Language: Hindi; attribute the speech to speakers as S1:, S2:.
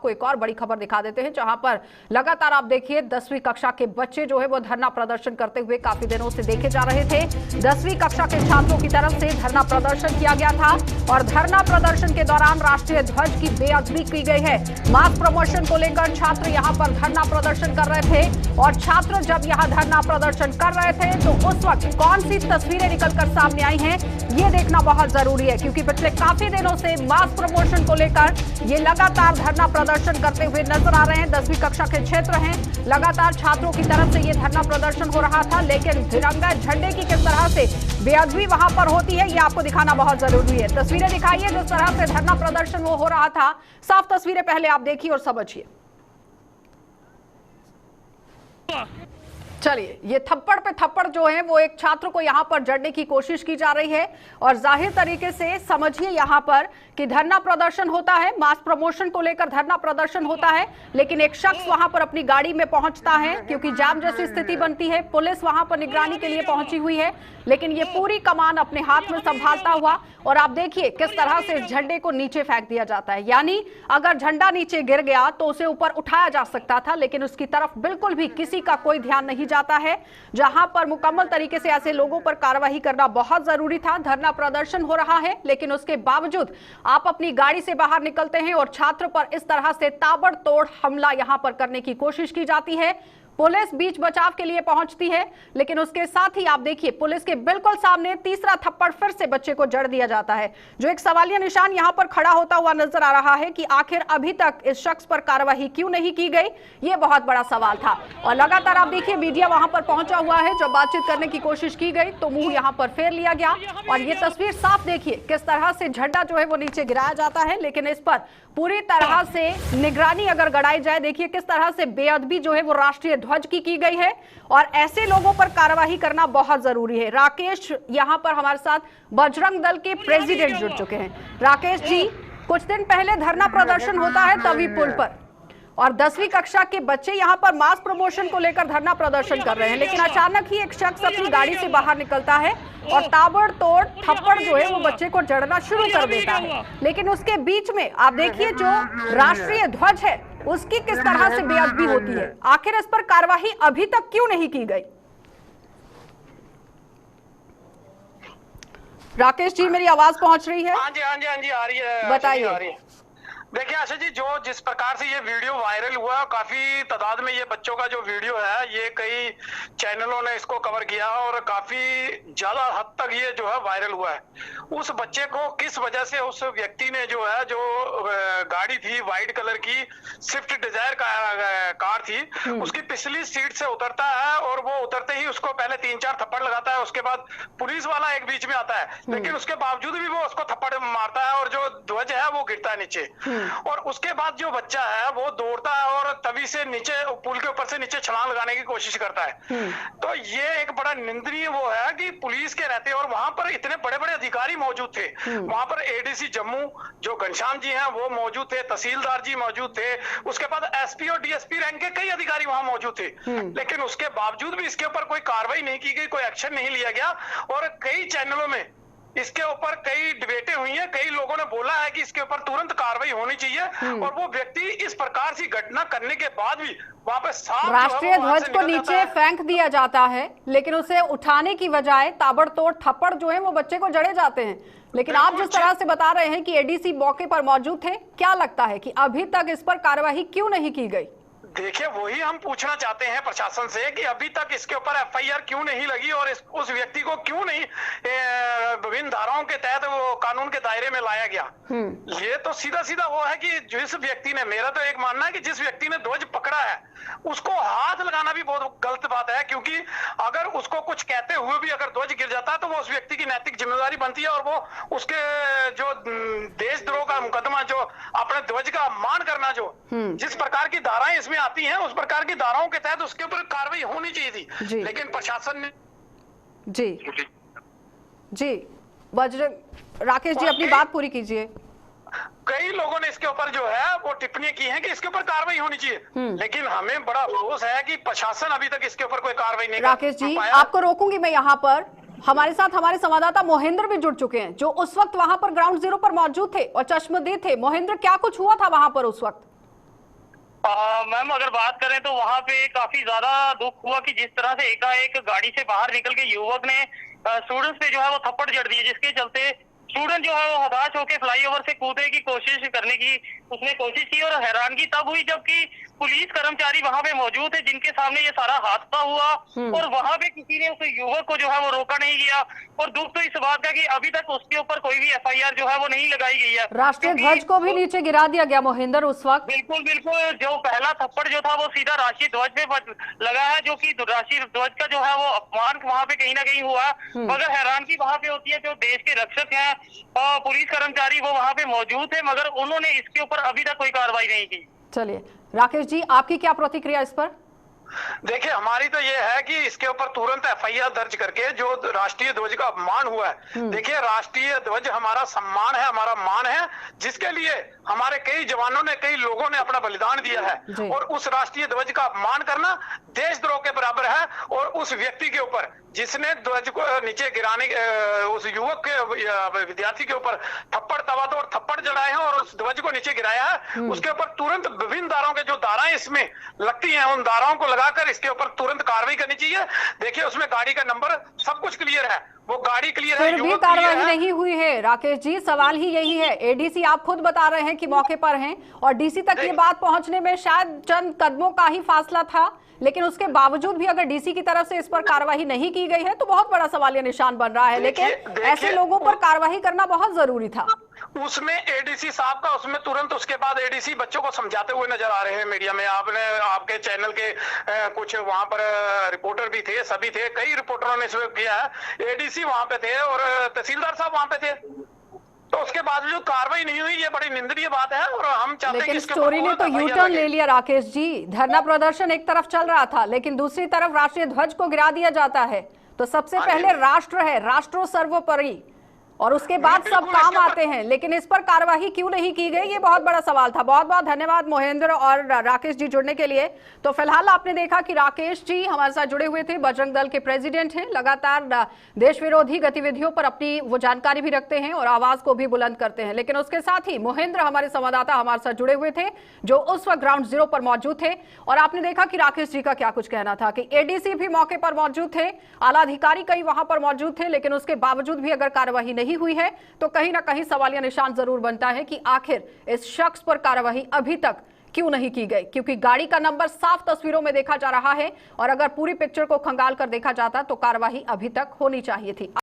S1: आपको एक और बड़ी खबर दिखा देते हैं, जहां पर लगातार आप देखिए 10वीं कक्षा के बच्चे जो है वो धरना प्रदर्शन करते हुए काफी दिनों से देखे जा रहे थे। 10वीं कक्षा के छात्रों की तरफ से धरना प्रदर्शन किया गया था और धरना प्रदर्शन के दौरान राष्ट्रीय ध्वज की बेअदबी की गई है। मास प्रमोशन को लेकर छात्र यहां पर धरना प्रदर्शन कर रहे थे और छात्र जब यहां धरना प्रदर्शन कर रहे थे तो उस वक्त कौन सी तस्वीरें निकलकर सामने आई हैं ये देखना बहुत जरूरी है, क्योंकि पिछले काफी दिनों से मास प्रमोशन को लेकर ये लगातार धरना प्रदर्शन करते हुए नजर आ रहे हैं। 10वीं कक्षा के छात्र हैं, लगातार छात्रों की तरफ से ये धरना प्रदर्शन हो रहा था, लेकिन तिरंगा झंडे की किस तरह से बेअदबी वहां पर होती है ये आपको दिखाना बहुत जरूरी है। तस्वीरें दिखाइए जिस तरह से धरना प्रदर्शन वो हो रहा था, साफ तस्वीरें पहले आप देखिए और समझिए। चलिए, ये थप्पड़ पे थप्पड़ जो है वो एक छात्र को यहां पर जड़ने की कोशिश की जा रही है और जाहिर तरीके से समझिए यहां पर कि धरना प्रदर्शन होता है, मास प्रमोशन को लेकर धरना प्रदर्शन होता है, लेकिन एक शख्स वहां पर अपनी गाड़ी में पहुंचता है क्योंकि जाम जैसी स्थिति बनती है। पुलिस वहां पर निगरानी के लिए पहुंची हुई है, लेकिन ये पूरी कमान अपने हाथ में संभालता हुआ और आप देखिए किस तरह से इस झंडे को नीचे फेंक दिया जाता है। यानी अगर झंडा नीचे गिर गया तो उसे ऊपर उठाया जा सकता था, लेकिन उसकी तरफ बिल्कुल भी किसी का कोई ध्यान नहीं जाता है, जहां पर मुकम्मल तरीके से ऐसे लोगों पर कार्रवाई करना बहुत जरूरी था। धरना प्रदर्शन हो रहा है, लेकिन उसके बावजूद आप अपनी गाड़ी से बाहर निकलते हैं और छात्र पर इस तरह से ताबड़तोड़ हमला यहां पर करने की कोशिश की जाती है। पुलिस बीच बचाव के लिए पहुंचती है, लेकिन उसके साथ ही आप देखिए पुलिस के बिल्कुल सामने तीसरा थप्पड़ फिर से बच्चे को जड़ दिया जाता है, जो एक सवालिया निशान यहां पर खड़ा होता हुआ नजर आ रहा है कि आखिर अभी तक इस शख्स पर कार्रवाई क्यों नहीं की गई, ये बहुत बड़ा सवाल था। और लगातार आप देखिए मीडिया वहां पर पहुंचा हुआ है, जब बातचीत करने की कोशिश की गई तो मुंह यहां पर फेर लिया गया और ये तस्वीर साफ देखिए किस तरह से झंडा जो है वो नीचे गिराया जाता है, लेकिन इस पर पूरी तरह से निगरानी अगर गड़ाई जाए, देखिए किस तरह से बेअदबी जो है वो राष्ट्रीय ध्वज की गई है और ऐसे लोगों पर कार्रवाई करना बहुत जरूरी है। राकेश यहां पर हमारे साथ बजरंग दल के प्रेसिडेंट जुड़ चुके हैं। राकेश जी, कुछ दिन पहले धरना प्रदर्शन होता है तवी पुल पर और 10वीं कक्षा के बच्चे यहां पर मास प्रमोशन को लेकर धरना प्रदर्शन कर रहे हैं, लेकिन अचानक ही एक शख्स अपनी गाड़ी से बाहर निकलता है और ताबड़तोड़ थप्पड़ जो है वो बच्चे को जड़ना शुरू कर देता है। लेकिन उसके बीच में आप देखिए जो राष्ट्रीय ध्वज है उसकी किस तरह से बेअदबी होती है, आखिर इस पर कार्रवाई अभी तक क्यों नहीं की गई? राकेश जी, मेरी आवाज पहुंच रही है?
S2: हाँ जी आ रही है,
S1: बताइए।
S2: देखिए आशा जी, जिस प्रकार से ये वीडियो वायरल हुआ, काफी तादाद में ये बच्चों का जो वीडियो है ये कई चैनलों ने इसको कवर किया और काफी ज्यादा हद तक ये जो है वायरल हुआ है। उस बच्चे को किस वजह से उस व्यक्ति ने जो है जो गाड़ी थी व्हाइट कलर की स्विफ्ट डिजायर कार थी, उसकी पिछली सीट से उतरता है और वो उतरते ही उसको पहले 3-4 थप्पड़ लगाता है। उसके बाद पुलिस वाला एक बीच में आता है, लेकिन उसके बावजूद भी वो उसको थप्पड़ मारता है और जो ध्वज है वो गिरता है नीचे। और उसके बाद जो बच्चा है वो दौड़ता है और तभी से नीचे पुल के ऊपर से नीचे छलांग लगाने की कोशिश करता है। तो ये एक बड़ा निंदनीय वो है कि पुलिस के रहते और वहां पर इतने बड़े बड़े अधिकारी मौजूद थे। वहां पर एडीसी जम्मू जो घनश्याम जी हैं वो मौजूद थे, तहसीलदार जी मौजूद थे, उसके बाद एसपी और डीएसपी रैंक के कई अधिकारी वहां मौजूद थे, लेकिन उसके बावजूद भी इसके ऊपर कोई कार्रवाई नहीं की गई, कोई एक्शन नहीं लिया गया। और कई चैनलों में इसके ऊपर कई डिबेटें हुई हैं, कई लोगों ने बोला है कि इसके ऊपर तुरंत कार्रवाई होनी चाहिए और वो व्यक्ति इस प्रकार की घटना करने के बाद भी वहां पे साफ
S1: राष्ट्रीय ध्वज को नीचे फेंक दिया जाता है, लेकिन उसे उठाने की बजाय ताबड़तोड़ थप्पड़ जो है वो बच्चे को जड़े जाते हैं। लेकिन आप जिस तरह से बता रहे हैं कि एडीसी मौके पर मौजूद थे, क्या लगता है कि अभी तक इस पर कार्रवाई क्यों नहीं की गई?
S2: देखिए, वही हम पूछना चाहते हैं प्रशासन से कि अभी तक इसके ऊपर एफआईआर क्यों नहीं लगी और उस व्यक्ति को क्यों नहीं विभिन्न धाराओं के तहत वो कानून के दायरे में लाया गया। ये तो सीधा सीधा वो है कि जिस व्यक्ति ने, मेरा तो एक मानना है कि जिस व्यक्ति ने ध्वज पकड़ा है उसको हाथ लगाना भी बहुत गलत बात है, क्योंकि अगर उसको कुछ कहते हुए भी अगर ध्वज गिर जाता है तो वो उस व्यक्ति की नैतिक जिम्मेदारी बनती है और वो उसके जो देशद्रोह का मुकदमा, जो अपने ध्वज का अपमान करना, जो जिस प्रकार की धाराएं इसमें आती हैं उस प्रकार की धाराओं के तहत उसके ऊपर कार्रवाई होनी चाहिए थी, लेकिन प्रशासन ने
S1: जी बजरंग राकेश जी अपनी बात पूरी कीजिए।
S2: कई लोगों ने इसके ऊपर जो है वो टिप्पणी की है कि इसके ऊपर कार्रवाई होनी चाहिए, लेकिन हमें बड़ा अफसोस है कि प्रशासन अभी तक इसके ऊपर कोई कार्रवाई नहीं।
S1: राकेश जी, आपको रोकूंगी मैं यहाँ पर। हमारे साथ हमारे संवाददाता मोहिंद्र भी जुड़ चुके हैं, जो उस वक्त वहां पर ग्राउंड जीरो पर मौजूद थे और चश्मदीद थे। मोहिंद्र, क्या कुछ हुआ था वहां पर उस वक्त?
S3: मैम अगर बात करें तो वहाँ पे काफी ज्यादा दुख हुआ कि जिस तरह से एकाएक गाड़ी से बाहर निकल के युवक ने स्टूडेंट्स पे जो है वो थप्पड़ जड़ दिए, जिसके चलते स्टूडेंट जो है वो हताश होकर फ्लाईओवर से कूदने की कोशिश करने की उसने कोशिश की और हैरानगी तब हुई जबकि पुलिस कर्मचारी वहां पे मौजूद थे जिनके सामने ये सारा हादसा हुआ और वहां पे किसी ने उस युवक को जो है वो रोका नहीं गया। और दुख तो इस बात का कि अभी तक उसके ऊपर कोई भी एफआईआर जो है वो नहीं लगाई गई है।
S1: राष्ट्रीय ध्वज को भी नीचे गिरा दिया गया मोहिंदर उस वक्त।
S3: बिल्कुल बिल्कुल, जो पहला थप्पड़ जो था वो सीधा राष्ट्रीय ध्वज पे लगा है, जो कि राष्ट्रीय ध्वज का जो है वो अपमान वहाँ पे कहीं ना कहीं हुआ। मगर हैरानगी वहाँ पे होती है जो देश के रक्षक हैं और पुलिस कर्मचारी वो वहाँ पे मौजूद थे, मगर उन्होंने इसके ऊपर अभी तक कोई कार्रवाई नहीं की।
S1: चलिए राकेश जी, आपकी क्या प्रतिक्रिया इस पर?
S2: देखिए, हमारी तो ये है कि इसके ऊपर तुरंत एफआईआर दर्ज करके जो राष्ट्रीय ध्वज का अपमान हुआ है, देखिए राष्ट्रीय ध्वज हमारा सम्मान है, हमारा मान है, जिसके लिए हमारे कई जवानों ने, कई लोगों ने अपना बलिदान दिया है और उस राष्ट्रीय ध्वज का अपमान करना देशद्रोह के बराबर है। और उस व्यक्ति के ऊपर जिसने ध्वज को नीचे गिराने, उस युवक के विद्यार्थी के ऊपर थप्पड़ तवातोड़ थप्पड़ जड़ाए हैं और उस ध्वज को नीचे गिराया है, उसके ऊपर तुरंत विभिन्न धाराओं के जो धाराएं इसमें लगती हैं उन धाराओं को लगाकर इसके ऊपर तुरंत कार्रवाई करनी चाहिए। देखिए उसमें गाड़ी का नंबर सब कुछ क्लियर है, वो गाड़ी क्लियर है,
S1: फिर भी कार्रवाई नहीं हुई है। राकेश जी, सवाल ही यही है। एडीसी आप खुद बता रहे हैं कि मौके पर हैं और डीसी तक ये बात पहुंचने में शायद चंद कदमों का ही फासला था, लेकिन उसके बावजूद भी अगर डीसी की तरफ से इस पर कार्रवाई नहीं की गई है तो बहुत बड़ा सवालिया निशान बन रहा है। लेकिन ऐसे लोगों पर कार्रवाई करना बहुत जरूरी था।
S2: उसमें एडीसी साहब का, उसमें तुरंत उसके बाद एडीसी बच्चों को समझाते हुए नजर आ रहे हैं मीडिया में। आपने आपके चैनल के कुछ वहां पर रिपोर्टर भी थे, सभी थे, कई रिपोर्टरों ने इसमें किया है। एडीसी वहां पे थे और तहसीलदार साहब वहां पे थे, तो उसके बाद जो कार्रवाई नहीं हुई ये बड़ी निंदनीय बात है और हम चाहते हैं कि
S1: स्टोरी ने तो यू टर्न ले लिया। राकेश जी, धरना प्रदर्शन एक तरफ चल रहा था लेकिन दूसरी तरफ राष्ट्रीय ध्वज को गिरा दिया जाता है। तो सबसे पहले राष्ट्र है, राष्ट्रो सर्वोपरि, और उसके बाद सब काम आते हैं, लेकिन इस पर कार्यवाही क्यों नहीं की गई, ये बहुत बड़ा सवाल था। बहुत बहुत धन्यवाद मोहिंद्र और राकेश जी जुड़ने के लिए। तो फिलहाल आपने देखा कि राकेश जी हमारे साथ जुड़े हुए थे, बजरंग दल के प्रेसिडेंट हैं, लगातार देश विरोधी गतिविधियों पर अपनी वो जानकारी भी रखते हैं और आवाज को भी बुलंद करते हैं। लेकिन उसके साथ ही मोहिंद्र हमारे संवाददाता हमारे साथ जुड़े हुए थे जो उस वक्त ग्राउंड जीरो पर मौजूद थे और आपने देखा कि राकेश जी का क्या कुछ कहना था कि एडीसी भी मौके पर मौजूद थे, आला अधिकारी कई वहां पर मौजूद थे, लेकिन उसके बावजूद भी अगर कार्यवाही नहीं हुई है तो कहीं ना कहीं सवालिया निशान जरूर बनता है कि आखिर इस शख्स पर कार्यवाही अभी तक क्यों नहीं की गई, क्योंकि गाड़ी का नंबर साफ तस्वीरों में देखा जा रहा है और अगर पूरी पिक्चर को खंगाल कर देखा जाता तो कार्यवाही अभी तक होनी चाहिए थी।